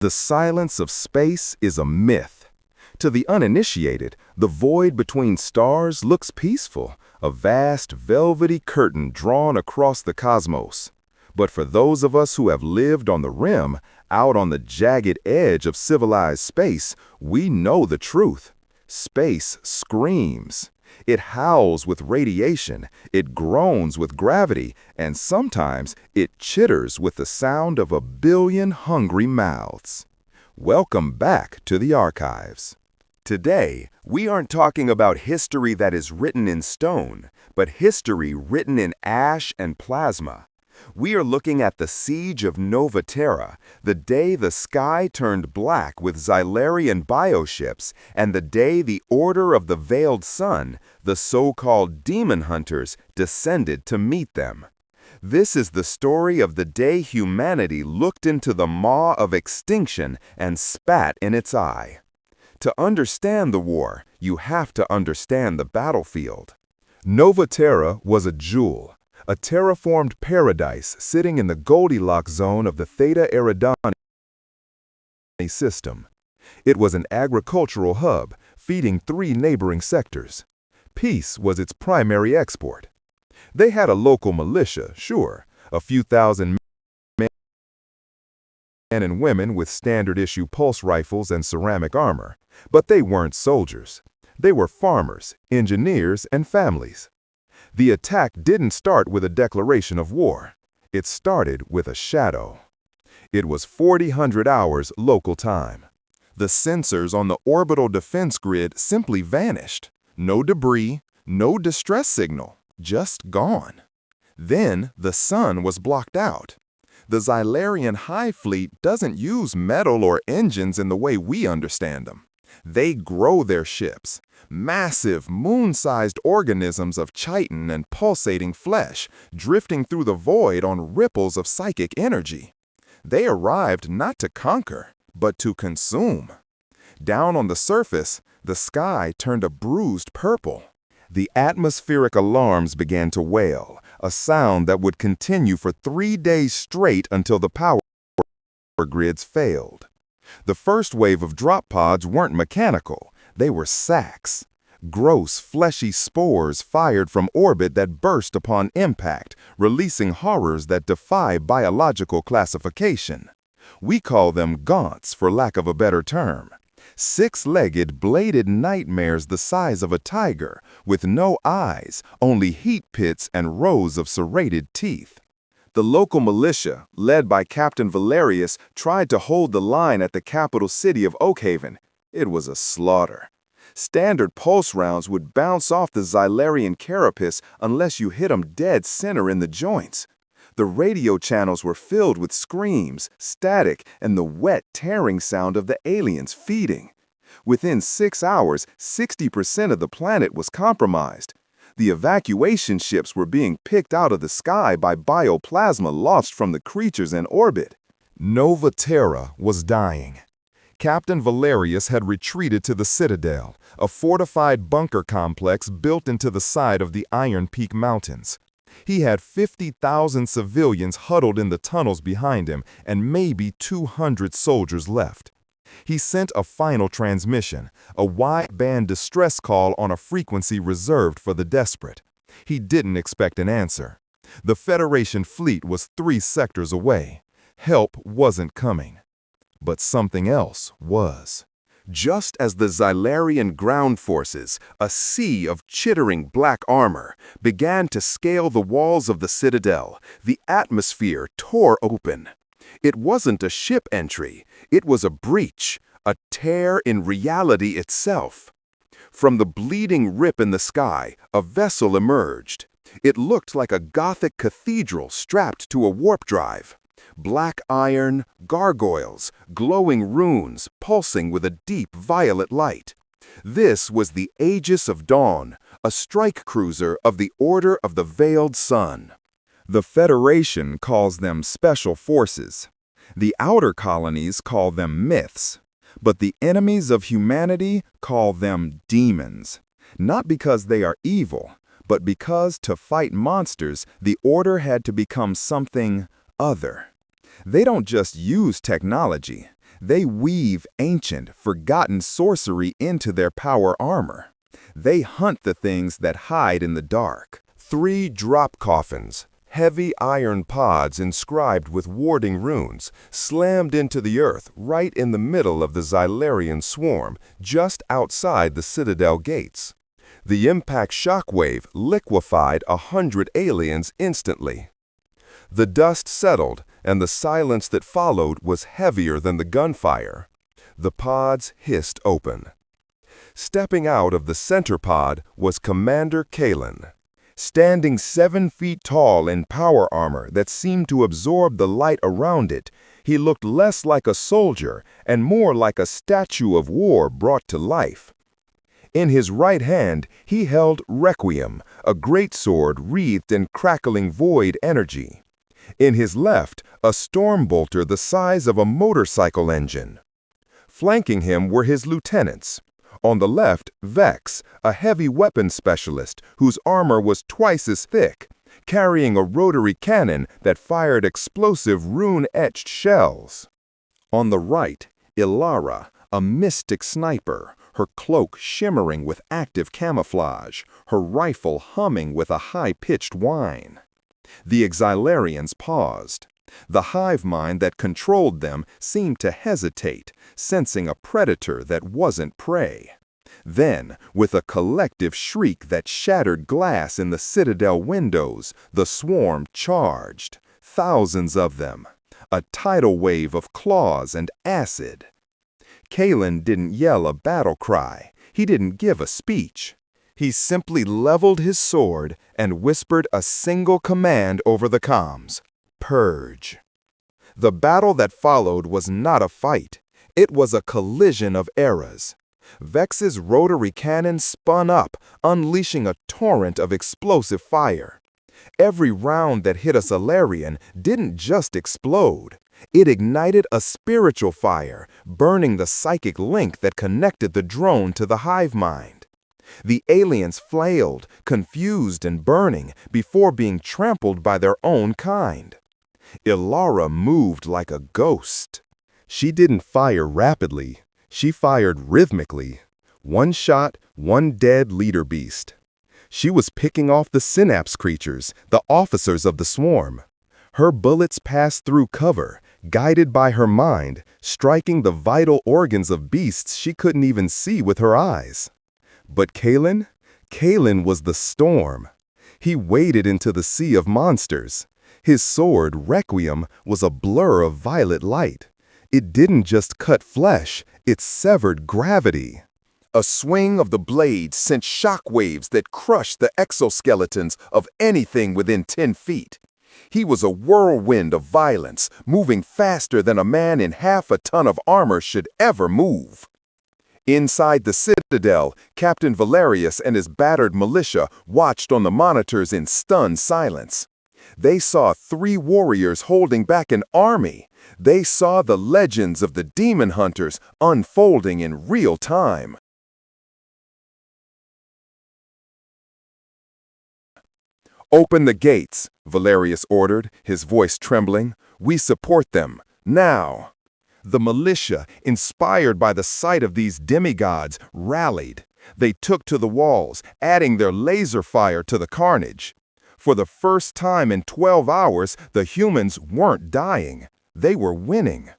The silence of space is a myth. To the uninitiated, the void between stars looks peaceful, a vast, velvety curtain drawn across the cosmos. But for those of us who have lived on the rim, out on the jagged edge of civilized space, we know the truth. Space screams. It howls with radiation, it groans with gravity, and sometimes it chitters with the sound of 1 billion hungry mouths. Welcome back to the archives. Today, we aren't talking about history that is written in stone, but history written in ash and plasma. We are looking at the Siege of Nova Terra, the day the sky turned black with Xylarian bioships, and the day the Order of the Veiled Sun, the so-called demon hunters, descended to meet them. This is the story of the day humanity looked into the maw of extinction and spat in its eye. To understand the war, you have to understand the battlefield. Nova Terra was a jewel, a terraformed paradise sitting in the Goldilocks zone of the Theta Eridani system. It was an agricultural hub, feeding 3 neighboring sectors. Peace was its primary export. They had a local militia, sure, a few thousand men and women with standard-issue pulse rifles and ceramic armor, but they weren't soldiers. They were farmers, engineers, and families. The attack didn't start with a declaration of war. It started with a shadow. It was 400 hours local time. The sensors on the orbital defense grid simply vanished. No debris, no distress signal, just gone. Then the sun was blocked out. The Xylarian hive fleet doesn't use metal or engines in the way we understand them. They grow their ships, massive, moon-sized organisms of chitin and pulsating flesh, drifting through the void on ripples of psychic energy. They arrived not to conquer, but to consume. Down on the surface, the sky turned a bruised purple. The atmospheric alarms began to wail, a sound that would continue for 3 days straight until the power grids failed. The first wave of drop pods weren't mechanical, they were sacs. Gross, fleshy spores fired from orbit that burst upon impact, releasing horrors that defy biological classification. We call them gaunts for lack of a better term. 6-legged, bladed nightmares the size of a tiger, with no eyes, only heat pits and rows of serrated teeth. The local militia, led by Captain Valerius, tried to hold the line at the capital city of Oakhaven. It was a slaughter. Standard pulse rounds would bounce off the Xylarian carapace unless you hit them dead center in the joints. The radio channels were filled with screams, static, and the wet, tearing sound of the aliens feeding. Within 6 hours, 60% of the planet was compromised. The evacuation ships were being picked out of the sky by bioplasma lost from the creatures in orbit. Nova Terra was dying. Captain Valerius had retreated to the Citadel, a fortified bunker complex built into the side of the Iron Peak Mountains. He had 50,000 civilians huddled in the tunnels behind him and maybe 200 soldiers left. He sent a final transmission, a wideband distress call on a frequency reserved for the desperate. He didn't expect an answer. The Federation fleet was 3 sectors away. Help wasn't coming. But something else was. Just as the Xylarian ground forces, a sea of chittering black armor, began to scale the walls of the Citadel, the atmosphere tore open. It wasn't a ship entry, it was a breach, a tear in reality itself. From the bleeding rip in the sky, a vessel emerged. It looked like a gothic cathedral strapped to a warp drive. Black iron, gargoyles, glowing runes pulsing with a deep violet light. This was the Aegis of Dawn, a strike cruiser of the Order of the Veiled Sun. The Federation calls them Special Forces. The outer colonies call them myths. But the enemies of humanity call them demons. Not because they are evil, but because to fight monsters, the Order had to become something other. They don't just use technology. They weave ancient, forgotten sorcery into their power armor. They hunt the things that hide in the dark. 3 drop coffins, heavy iron pods inscribed with warding runes, slammed into the earth right in the middle of the Xylarian swarm, just outside the citadel gates. The impact shockwave liquefied 100 aliens instantly. The dust settled, and the silence that followed was heavier than the gunfire. The pods hissed open. Stepping out of the center pod was Commander Kalen. Standing 7 feet tall in power armor that seemed to absorb the light around it, he looked less like a soldier and more like a statue of war brought to life. In his right hand, he held Requiem, a greatsword wreathed in crackling void energy. In his left, a stormbolter the size of a motorcycle engine. Flanking him were his lieutenants. On the left, Vex, a heavy weapons specialist whose armor was twice as thick, carrying a rotary cannon that fired explosive rune-etched shells. On the right, Ilara, a mystic sniper, her cloak shimmering with active camouflage, her rifle humming with a high-pitched whine. The Xylarians paused. The hive mind that controlled them seemed to hesitate, sensing a predator that wasn't prey. Then, with a collective shriek that shattered glass in the citadel windows, the swarm charged. Thousands of them. A tidal wave of claws and acid. Kalen didn't yell a battle cry. He didn't give a speech. He simply leveled his sword and whispered a single command over the comms. Purge. The battle that followed was not a fight. It was a collision of eras. Vex's rotary cannon spun up, unleashing a torrent of explosive fire. Every round that hit a Xylarian didn't just explode. It ignited a spiritual fire, burning the psychic link that connected the drone to the hive mind. The aliens flailed, confused and burning, before being trampled by their own kind. Ilara moved like a ghost. She didn't fire rapidly. She fired rhythmically. 1 shot, 1 dead leader beast. She was picking off the synapse creatures, the officers of the swarm. Her bullets passed through cover, guided by her mind, striking the vital organs of beasts she couldn't even see with her eyes. But Kalen? Kalen was the storm. He waded into the sea of monsters. His sword, Requiem, was a blur of violet light. It didn't just cut flesh, it severed gravity. A swing of the blade sent shockwaves that crushed the exoskeletons of anything within 10 feet. He was a whirlwind of violence, moving faster than a man in half a ton of armor should ever move. Inside the citadel, Captain Valerius and his battered militia watched on the monitors in stunned silence. They saw 3 warriors holding back an army. They saw the legends of the demon hunters unfolding in real time. "Open the gates," Valerius ordered, his voice trembling. "We support them. Now." The militia, inspired by the sight of these demigods, rallied. They took to the walls, adding their laser fire to the carnage. For the first time in 12 hours, the humans weren't dying. They were winning.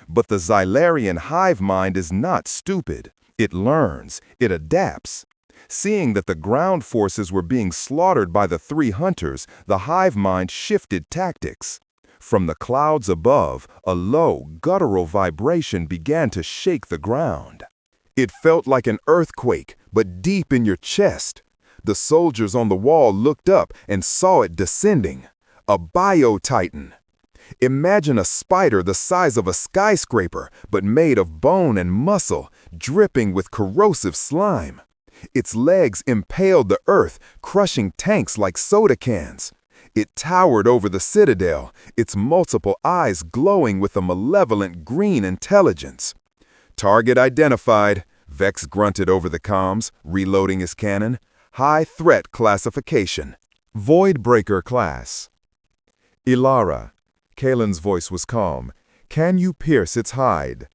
But the Xylarian hive mind is not stupid. It learns. It adapts. Seeing that the ground forces were being slaughtered by the 3 hunters, the hive mind shifted tactics. From the clouds above, a low, guttural vibration began to shake the ground. It felt like an earthquake, but deep in your chest. The soldiers on the wall looked up and saw it descending. A bio-titan. Imagine a spider the size of a skyscraper, but made of bone and muscle, dripping with corrosive slime. Its legs impaled the earth, crushing tanks like soda cans. It towered over the citadel, its multiple eyes glowing with a malevolent green intelligence. "Target identified," Vex grunted over the comms, reloading his cannon. "High threat classification. Voidbreaker class." "Ilara," Kalen's voice was calm, "can you pierce its hide?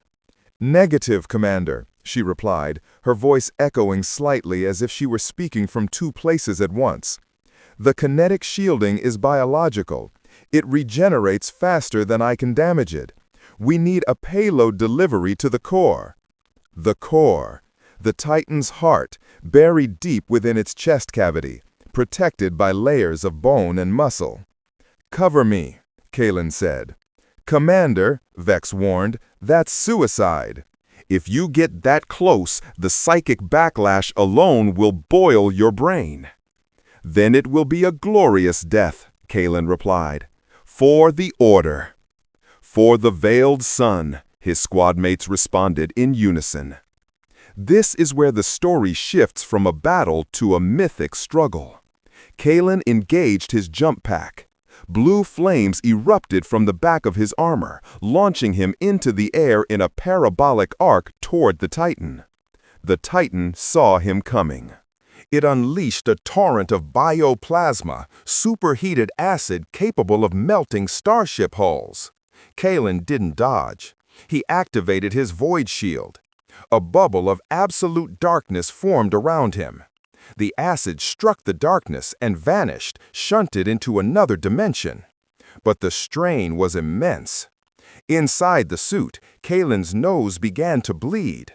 "Negative, Commander," she replied, her voice echoing slightly as if she were speaking from two places at once. "The kinetic shielding is biological. It regenerates faster than I can damage it. We need a payload delivery to the core." The core. The Titan's heart, buried deep within its chest cavity, protected by layers of bone and muscle. "Cover me," Kalen said. "Commander," Vex warned, "that's suicide. If you get that close, the psychic backlash alone will boil your brain." "Then it will be a glorious death," Kalen replied. "For the Order." "For the Veiled Sun," his squadmates responded in unison. This is where the story shifts from a battle to a mythic struggle. Kalen engaged his jump pack. Blue flames erupted from the back of his armor, launching him into the air in a parabolic arc toward the Titan. The Titan saw him coming. It unleashed a torrent of bioplasma, superheated acid capable of melting starship hulls. Kalen didn't dodge. He activated his void shield. A bubble of absolute darkness formed around him. The acid struck the darkness and vanished, shunted into another dimension. But the strain was immense. Inside the suit, Kalen's nose began to bleed.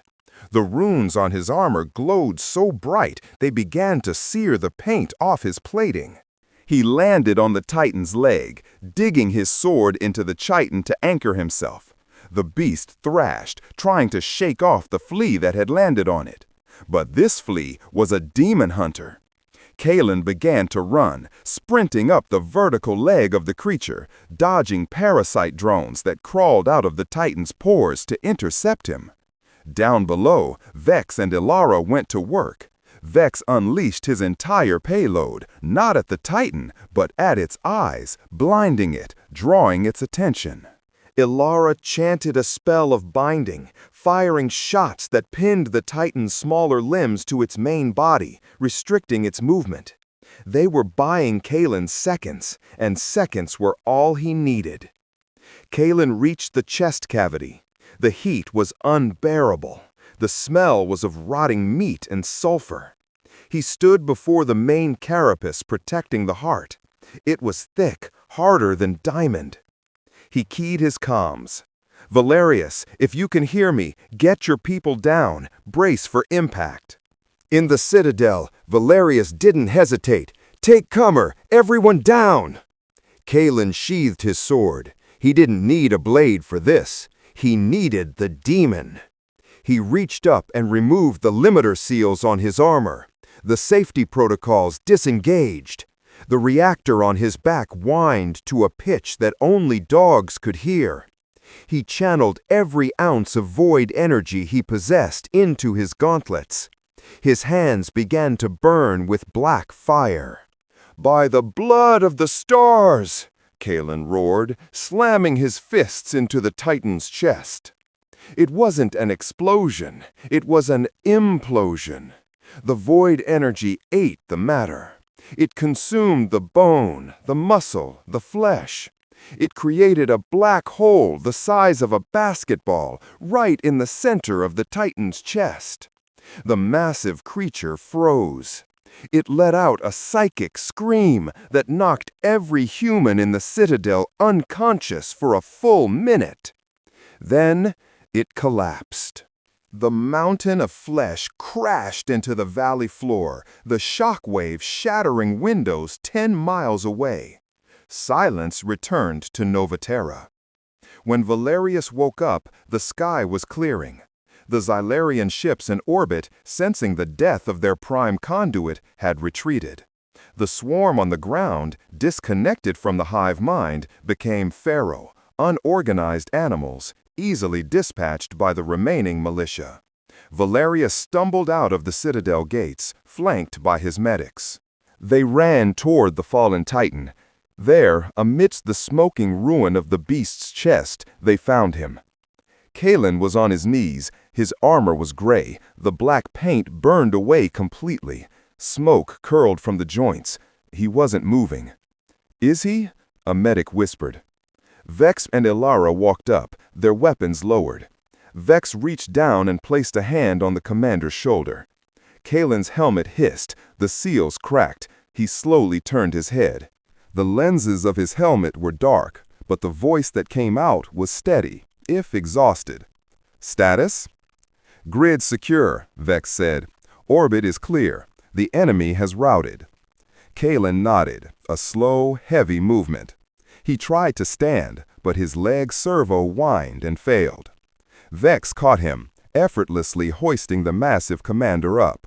The runes on his armor glowed so bright they began to sear the paint off his plating. He landed on the Titan's leg, digging his sword into the chitin to anchor himself. The beast thrashed, trying to shake off the flea that had landed on it. But this flea was a demon hunter. Kalen began to run, sprinting up the vertical leg of the creature, dodging parasite drones that crawled out of the Titan's pores to intercept him. Down below, Vex and Ilara went to work. Vex unleashed his entire payload, not at the Titan, but at its eyes, blinding it, drawing its attention. Ilara chanted a spell of binding, firing shots that pinned the Titan's smaller limbs to its main body, restricting its movement. They were buying Kalen seconds, and seconds were all he needed. Kalen reached the chest cavity. The heat was unbearable. The smell was of rotting meat and sulfur. He stood before the main carapace protecting the heart. It was thick, harder than diamond. He keyed his comms. "Valerius, if you can hear me, get your people down. Brace for impact." In the Citadel, Valerius didn't hesitate. "Take cover! Everyone down!" Kalen sheathed his sword. He didn't need a blade for this. He needed the demon. He reached up and removed the limiter seals on his armor. The safety protocols disengaged. The reactor on his back whined to a pitch that only dogs could hear. He channeled every ounce of void energy he possessed into his gauntlets. His hands began to burn with black fire. "By the blood of the stars!" Kalen roared, slamming his fists into the Titan's chest. It wasn't an explosion, it was an implosion. The void energy ate the matter. It consumed the bone, the muscle, the flesh. It created a black hole the size of a basketball right in the center of the Titan's chest. The massive creature froze. It let out a psychic scream that knocked every human in the Citadel unconscious for a full minute. Then it collapsed. The mountain of flesh crashed into the valley floor, the shockwave shattering windows 10 miles away. Silence returned to Nova Terra. When Valerius woke up, the sky was clearing. The Xylarian ships in orbit, sensing the death of their prime conduit, had retreated. The swarm on the ground, disconnected from the hive mind, became feral, unorganized animals, easily dispatched by the remaining militia. Valerius stumbled out of the Citadel gates, flanked by his medics. They ran toward the fallen Titan. There, amidst the smoking ruin of the beast's chest, they found him. Kalen was on his knees. His armor was gray. The black paint burned away completely. Smoke curled from the joints. He wasn't moving. "Is he?" a medic whispered. Vex and Ilara walked up, their weapons lowered. Vex reached down and placed a hand on the commander's shoulder. Kalen's helmet hissed, the seals cracked. He slowly turned his head. The lenses of his helmet were dark, but the voice that came out was steady, if exhausted. "Status?" "Grid secure," Vex said. "Orbit is clear. The enemy has routed." Kalen nodded, a slow, heavy movement. He tried to stand, but his leg servo whined and failed. Vex caught him, effortlessly hoisting the massive commander up.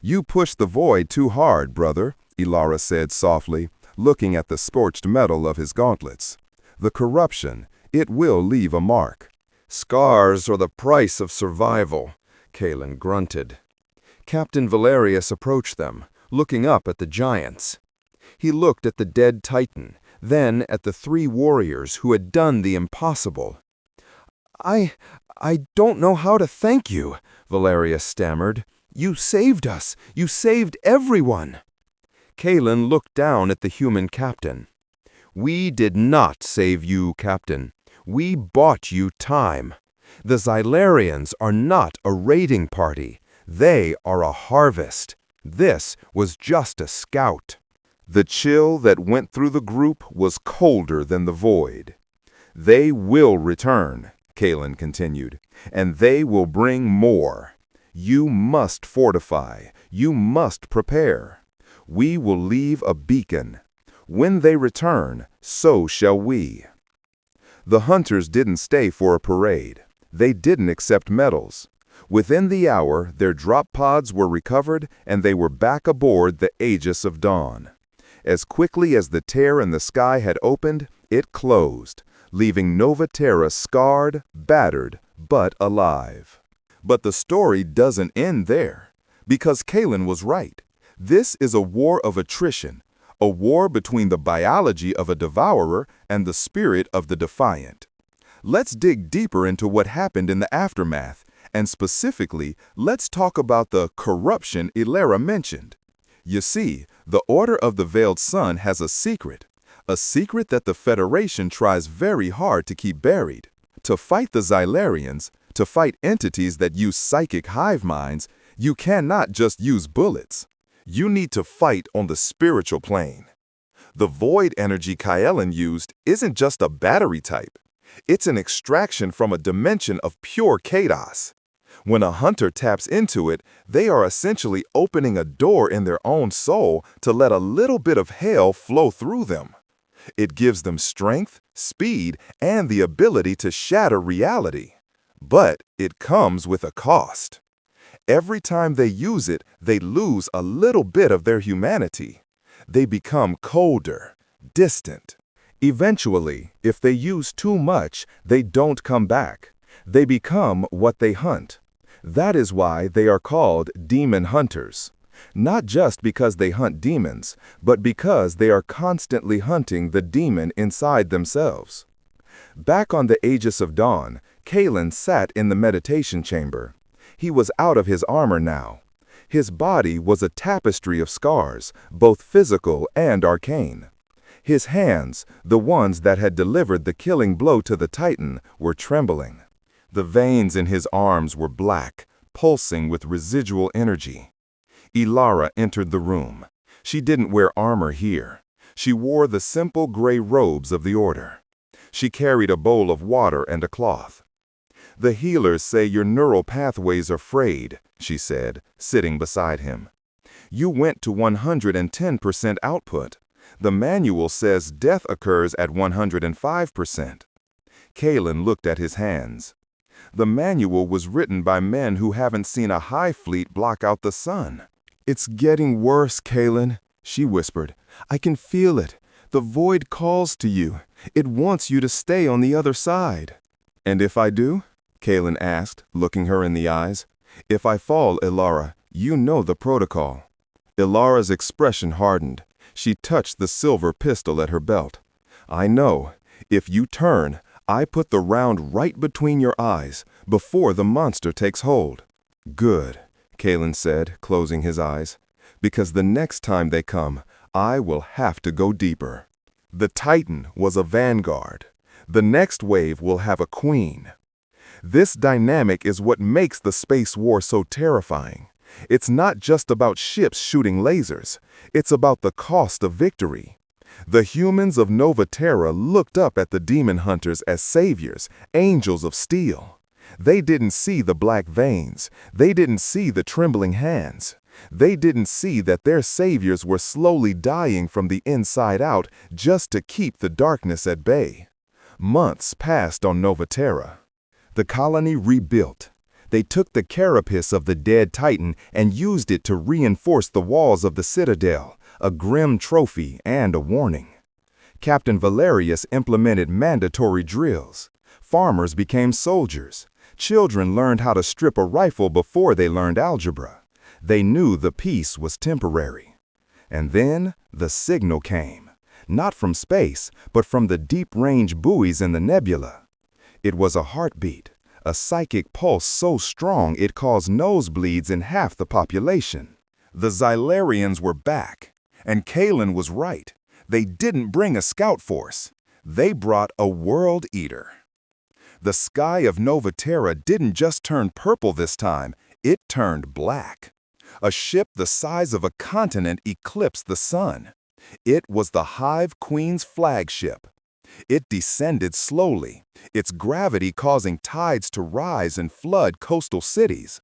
"You pushed the void too hard, brother," Xylara said softly, looking at the scorched metal of his gauntlets. "The corruption, it will leave a mark." "Scars are the price of survival," Kalen grunted. Captain Valerius approached them, looking up at the giants. He looked at the dead Titan, then at the 3 warriors who had done the impossible. I don't know how to thank you," Valerius stammered. "You saved us. You saved everyone." Kalen looked down at the human captain. "We did not save you, Captain. We bought you time. The Xylarians are not a raiding party. They are a harvest. This was just a scout." The chill that went through the group was colder than the void. "They will return," Kalen continued, "and they will bring more. You must fortify. You must prepare. We will leave a beacon. When they return, so shall we." The hunters didn't stay for a parade. They didn't accept medals. Within the hour, their drop pods were recovered and they were back aboard the Aegis of Dawn. As quickly as the tear in the sky had opened, it closed, leaving Nova Terra scarred, battered, but alive. But the story doesn't end there, because Kalen was right. This is a war of attrition, a war between the biology of a devourer and the spirit of the defiant. Let's dig deeper into what happened in the aftermath, and specifically, let's talk about the corruption Xylara mentioned. You see, the Order of the Veiled Sun has a secret that the Federation tries very hard to keep buried. To fight the Xylarians, to fight entities that use psychic hive minds, you cannot just use bullets. You need to fight on the spiritual plane. The void energy Kaelen used isn't just a battery type. It's an extraction from a dimension of pure chaos. When a hunter taps into it, they are essentially opening a door in their own soul to let a little bit of hell flow through them. It gives them strength, speed, and the ability to shatter reality. But it comes with a cost. Every time they use it, they lose a little bit of their humanity. They become colder, distant. Eventually, if they use too much, they don't come back. They become what they hunt. That is why they are called demon hunters. Not just because they hunt demons, but because they are constantly hunting the demon inside themselves. Back on the Aegis of Dawn, Kalen sat in the meditation chamber. He was out of his armor now. His body was a tapestry of scars, both physical and arcane. His hands, the ones that had delivered the killing blow to the Titan, were trembling. The veins in his arms were black, pulsing with residual energy. Xylara entered the room. She didn't wear armor here. She wore the simple gray robes of the Order. She carried a bowl of water and a cloth. "The healers say your neural pathways are frayed," she said, sitting beside him. "You went to 110% output. The manual says death occurs at 105%. Kalen looked at his hands. The manual was written by men who haven't seen a hive fleet block out the sun. "It's getting worse, Kalen," she whispered. "I can feel it. The void calls to you. It wants you to stay on the other side." "And if I do?" Kalen asked, looking her in the eyes. "If I fall, Xylara, you know the protocol." Ilara's expression hardened. She touched the silver pistol at her belt. "I know. If you turn, I put the round right between your eyes, before the monster takes hold." "Good," Kalen said, closing his eyes. "Because the next time they come, I will have to go deeper." The Titan was a vanguard. The next wave will have a queen. This dynamic is what makes the space war so terrifying. It's not just about ships shooting lasers. It's about the cost of victory. The humans of Nova Terra looked up at the demon hunters as saviors, angels of steel. They didn't see the black veins. They didn't see the trembling hands. They didn't see that their saviors were slowly dying from the inside out just to keep the darkness at bay. Months passed on Nova Terra. The colony rebuilt. They took the carapace of the dead Titan and used it to reinforce the walls of the citadel, a grim trophy and a warning. Captain Valerius implemented mandatory drills. Farmers became soldiers. Children learned how to strip a rifle before they learned algebra. They knew the peace was temporary. And then the signal came, not from space, but from the deep-range buoys in the nebula. It was a heartbeat, a psychic pulse so strong it caused nosebleeds in half the population. The Xylarians were back, and Kalen was right. They didn't bring a scout force. They brought a world eater. The sky of Nova Terra didn't just turn purple this time, it turned black. A ship the size of a continent eclipsed the sun. It was the Hive Queen's flagship. It descended slowly, its gravity causing tides to rise and flood coastal cities.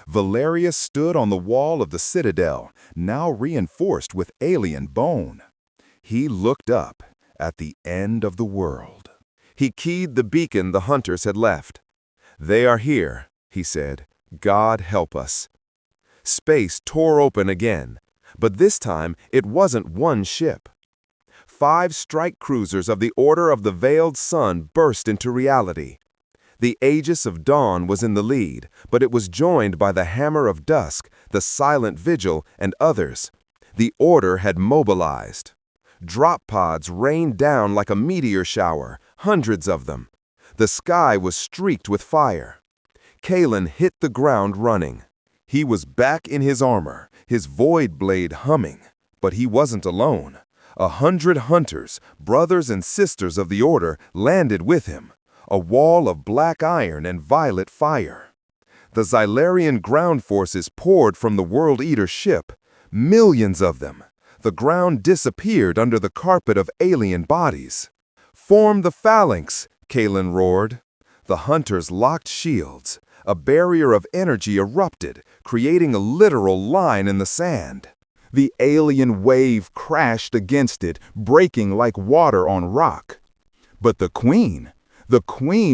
Valerius stood on the wall of the citadel, now reinforced with alien bone. He looked up at the end of the world. He keyed the beacon the hunters had left. "They are here," he said. "God help us." Space tore open again, but this time it wasn't one ship. 5 strike cruisers of the Order of the Veiled Sun burst into reality. The Aegis of Dawn was in the lead, but it was joined by the Hammer of Dusk, the Silent Vigil, and others. The Order had mobilized. Drop pods rained down like a meteor shower, hundreds of them. The sky was streaked with fire. Kalen hit the ground running. He was back in his armor, his void blade humming. But he wasn't alone. 100 hunters, brothers and sisters of the Order, landed with him, a wall of black iron and violet fire. The Xylarian ground forces poured from the World Eater ship, millions of them. The ground disappeared under the carpet of alien bodies. "Form the phalanx," Kalen roared. The hunters locked shields. A barrier of energy erupted, creating a literal line in the sand. The alien wave crashed against it, breaking like water on rock. But the queen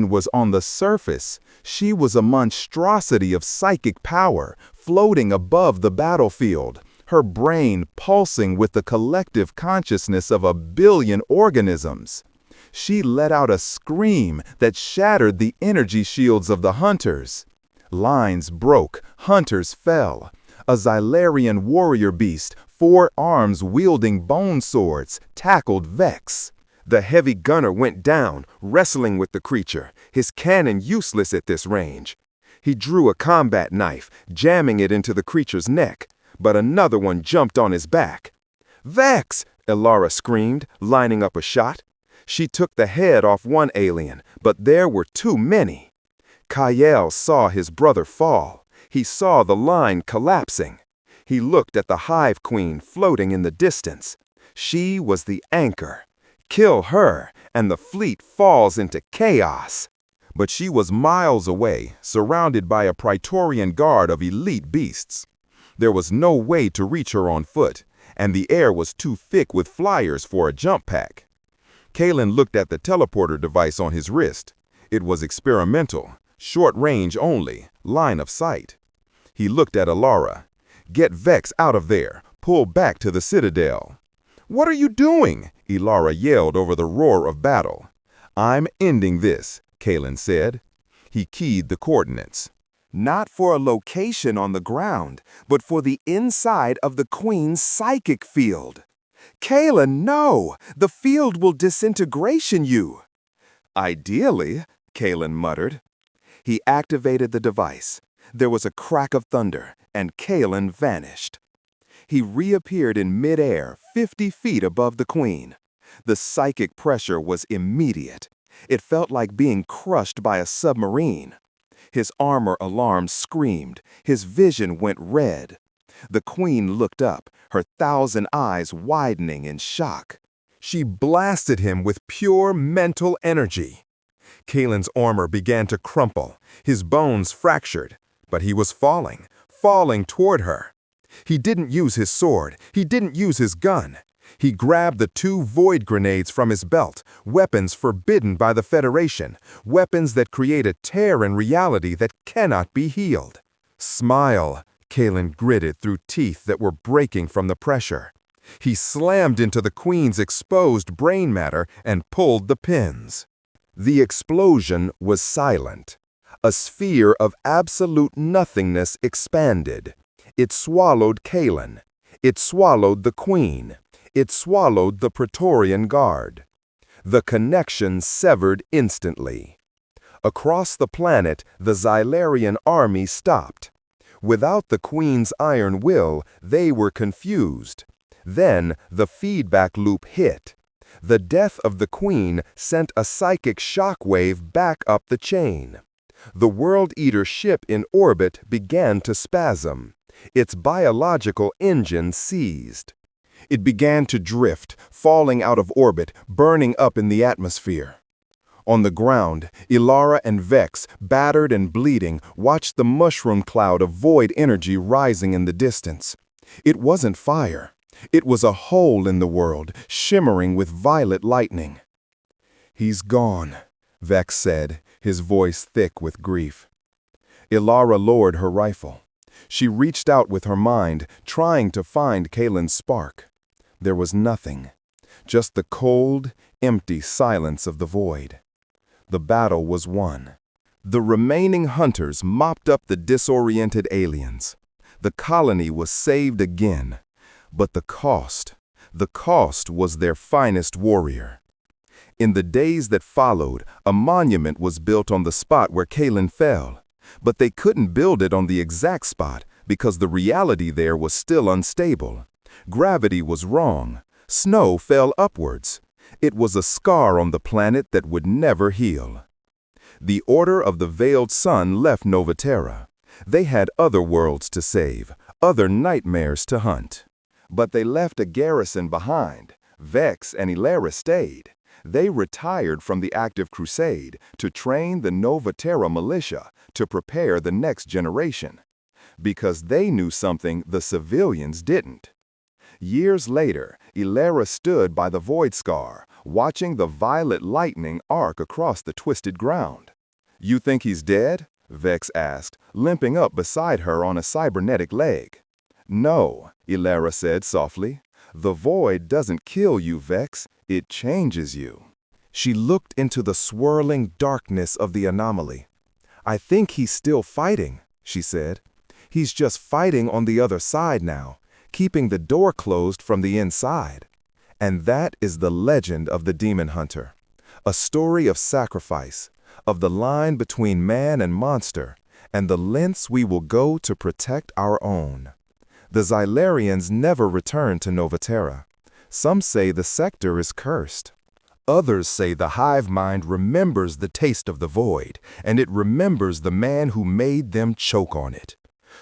was on the surface. She was a monstrosity of psychic power, floating above the battlefield, her brain pulsing with the collective consciousness of 1 billion organisms. She let out a scream that shattered the energy shields of the hunters. Lines broke, hunters fell. A Xylarian warrior beast, 4 arms wielding bone swords, tackled Vex. The heavy gunner went down, wrestling with the creature, his cannon useless at this range. He drew a combat knife, jamming it into the creature's neck, but another one jumped on his back. "Vex!" Ilara screamed, lining up a shot. She took the head off one alien, but there were too many. Kyle saw his brother fall. He saw the line collapsing. He looked at the Hive Queen floating in the distance. She was the anchor. Kill her, and the fleet falls into chaos. But she was miles away, surrounded by a Praetorian guard of elite beasts. There was no way to reach her on foot, and the air was too thick with flyers for a jump pack. Kalen looked at the teleporter device on his wrist. It was experimental, short range only, line of sight. He looked at Ilara. "Get Vex out of there. Pull back to the citadel." "What are you doing?" Ilara yelled over the roar of battle. "I'm ending this," Kalen said. He keyed the coordinates. "Not for a location on the ground, but for the inside of the Queen's psychic field." "Kalen, no! The field will disintegration you!" "Ideally," Kalen muttered. He activated the device. There was a crack of thunder, and Kalen vanished. He reappeared in midair, 50 feet above the Queen. The psychic pressure was immediate. It felt like being crushed by a submarine. His armor alarms screamed. His vision went red. The queen looked up, her 1,000 eyes widening in shock. She blasted him with pure mental energy. Kalen's armor began to crumple, his bones fractured, but he was falling toward her. He didn't use his sword, he didn't use his gun. He grabbed the 2 void grenades from his belt, weapons forbidden by the Federation, weapons that create a tear in reality that cannot be healed. Smile, Kalen gritted through teeth that were breaking from the pressure. He slammed into the queen's exposed brain matter and pulled the pins. The explosion was silent. A sphere of absolute nothingness expanded. It swallowed Kalen. It swallowed the queen. It swallowed the Praetorian Guard. The connection severed instantly. Across the planet, the Xylarian army stopped. Without the queen's iron will, they were confused. Then the feedback loop hit. The death of the queen sent a psychic shockwave back up the chain. The World Eater ship in orbit began to spasm. Its biological engine seized. It began to drift, falling out of orbit, burning up in the atmosphere. On the ground, Ilara and Vex, battered and bleeding, watched the mushroom cloud of void energy rising in the distance. It wasn't fire. It was a hole in the world, shimmering with violet lightning. "He's gone," Vex said, his voice thick with grief. Ilara lowered her rifle. She reached out with her mind, trying to find Kalen's spark. There was nothing, just the cold, empty silence of the void. The battle was won. The remaining hunters mopped up the disoriented aliens. The colony was saved again. But the cost was their finest warrior. In the days that followed, a monument was built on the spot where Kalen fell. But they couldn't build it on the exact spot because the reality there was still unstable. Gravity was wrong. Snow fell upwards. It was a scar on the planet that would never heal. The Order of the Veiled Sun left Nova Terra. They had other worlds to save, other nightmares to hunt. But they left a garrison behind. Vex and Ilara stayed. They retired from the active crusade to train the Nova Terra militia to prepare the next generation. Because they knew something the civilians didn't. Years later, Ilara stood by the void scar, watching the violet lightning arc across the twisted ground. "You think he's dead?" Vex asked, limping up beside her on a cybernetic leg. "No," Ilara said softly. "The void doesn't kill you, Vex. It changes you." She looked into the swirling darkness of the anomaly. "I think he's still fighting," she said. "He's just fighting on the other side now, keeping the door closed from the inside." And that is the legend of the demon hunter. A story of sacrifice, of the line between man and monster, and the lengths we will go to protect our own. The Xylarians never returned to Nova Terra. Some say the sector is cursed. Others say the hive mind remembers the taste of the void, and it remembers the man who made them choke on it.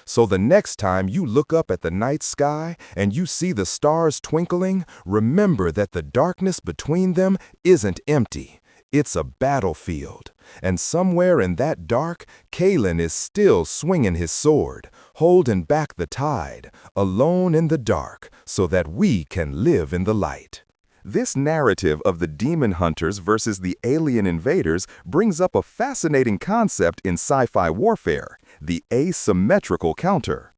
So the next time you look up at the night sky and you see the stars twinkling, remember that the darkness between them isn't empty. It's a battlefield. And somewhere in that dark, Kalen is still swinging his sword, holding back the tide, alone in the dark, so that we can live in the light. This narrative of the demon hunters versus the alien invaders brings up a fascinating concept in sci-fi warfare, the asymmetrical counter.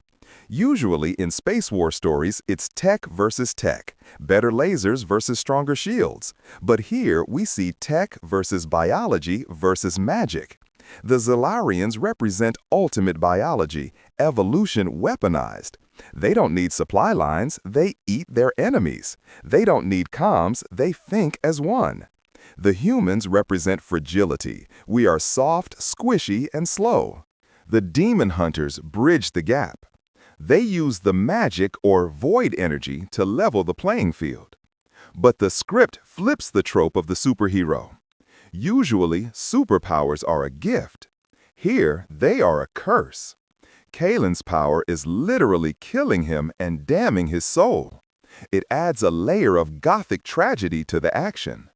Usually in space war stories, it's tech versus tech, better lasers versus stronger shields. But here we see tech versus biology versus magic. The Xylarians represent ultimate biology, evolution weaponized. They don't need supply lines, they eat their enemies. They don't need comms, they think as one. The humans represent fragility. We are soft, squishy, and slow. The demon hunters bridge the gap. They use the magic or void energy to level the playing field. But the script flips the trope of the superhero. Usually, superpowers are a gift. Here, they are a curse. Kalen's power is literally killing him and damning his soul. It adds a layer of gothic tragedy to the action.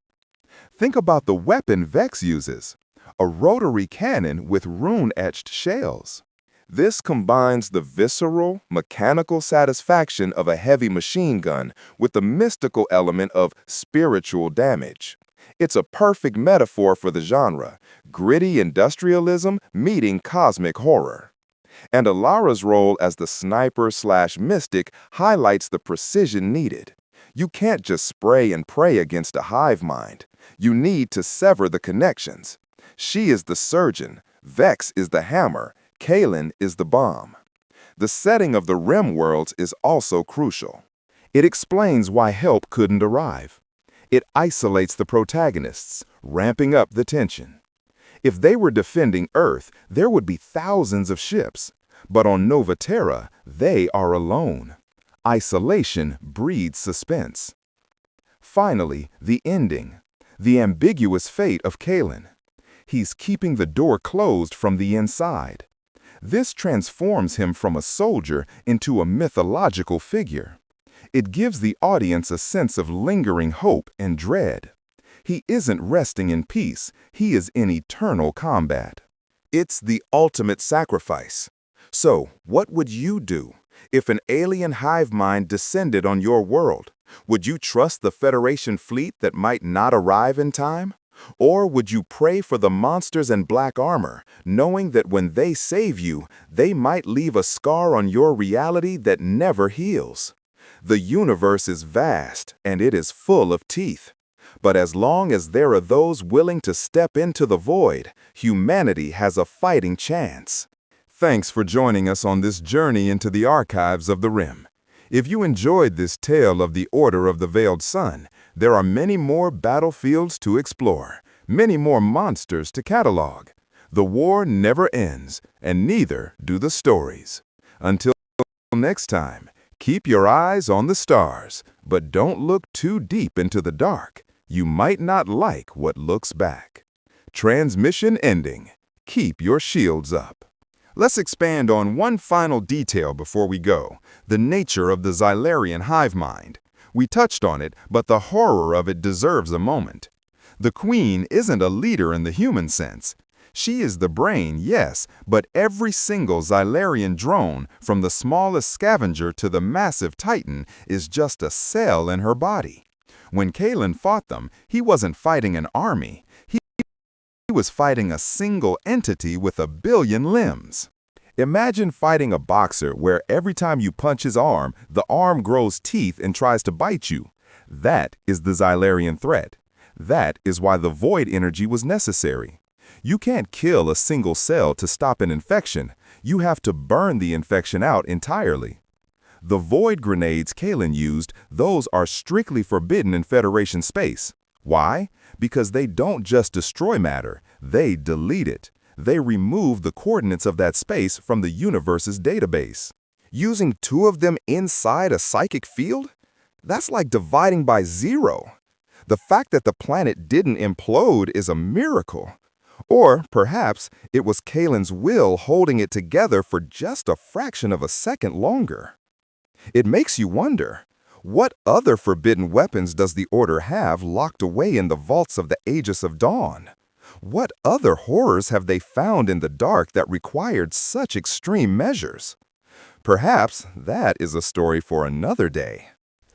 Think about the weapon Vex uses, a rotary cannon with rune-etched shells. This combines the visceral, mechanical satisfaction of a heavy machine gun with the mystical element of spiritual damage. It's a perfect metaphor for the genre, gritty industrialism meeting cosmic horror. And Alara's role as the sniper/mystic highlights the precision needed. You can't just spray and pray against a hive mind. You need to sever the connections. She is the surgeon, Vex is the hammer, Kalen is the bomb. The setting of the Rim worlds is also crucial. It explains why help couldn't arrive. It isolates the protagonists, ramping up the tension. If they were defending Earth, there would be thousands of ships. But on Nova Terra, they are alone. Isolation breeds suspense. Finally, the ending. The ambiguous fate of Kalen. He's keeping the door closed from the inside. This transforms him from a soldier into a mythological figure. It gives the audience a sense of lingering hope and dread. He isn't resting in peace, he is in eternal combat. It's the ultimate sacrifice. So, what would you do if an alien hive mind descended on your world? Would you trust the Federation fleet that might not arrive in time? Or would you pray for the monsters in black armor, knowing that when they save you, they might leave a scar on your reality that never heals? The universe is vast, and it is full of teeth. But as long as there are those willing to step into the void, humanity has a fighting chance. Thanks for joining us on this journey into the archives of the Rim. If you enjoyed this tale of the Order of the Veiled Sun, there are many more battlefields to explore, many more monsters to catalog. The war never ends, and neither do the stories. Until next time, keep your eyes on the stars, but don't look too deep into the dark. You might not like what looks back. Transmission ending. Keep your shields up. Let's expand on one final detail before we go, the nature of the Xylarian hive mind. We touched on it, but the horror of it deserves a moment. The Queen isn't a leader in the human sense. She is the brain, yes, but every single Xylarian drone, from the smallest scavenger to the massive Titan, is just a cell in her body. When Kalen fought them, he wasn't fighting an army. He was fighting a single entity with a billion limbs. Imagine fighting a boxer where every time you punch his arm, the arm grows teeth and tries to bite you. That is the Xylarian threat. That is why the void energy was necessary. You can't kill a single cell to stop an infection. You have to burn the infection out entirely. The void grenades Kalen used, those are strictly forbidden in Federation space. Why? Because they don't just destroy matter, they delete it. They remove the coordinates of that space from the universe's database. Using 2 of them inside a psychic field? That's like dividing by 0. The fact that the planet didn't implode is a miracle. Or perhaps it was Kalen's will holding it together for just a fraction of a second longer. It makes you wonder, what other forbidden weapons does the Order have locked away in the vaults of the Aegis of Dawn? What other horrors have they found in the dark that required such extreme measures? Perhaps that is a story for another day.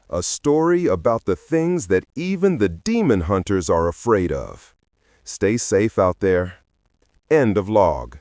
A story about the things that even the demon hunters are afraid of. Stay safe out there. End of log.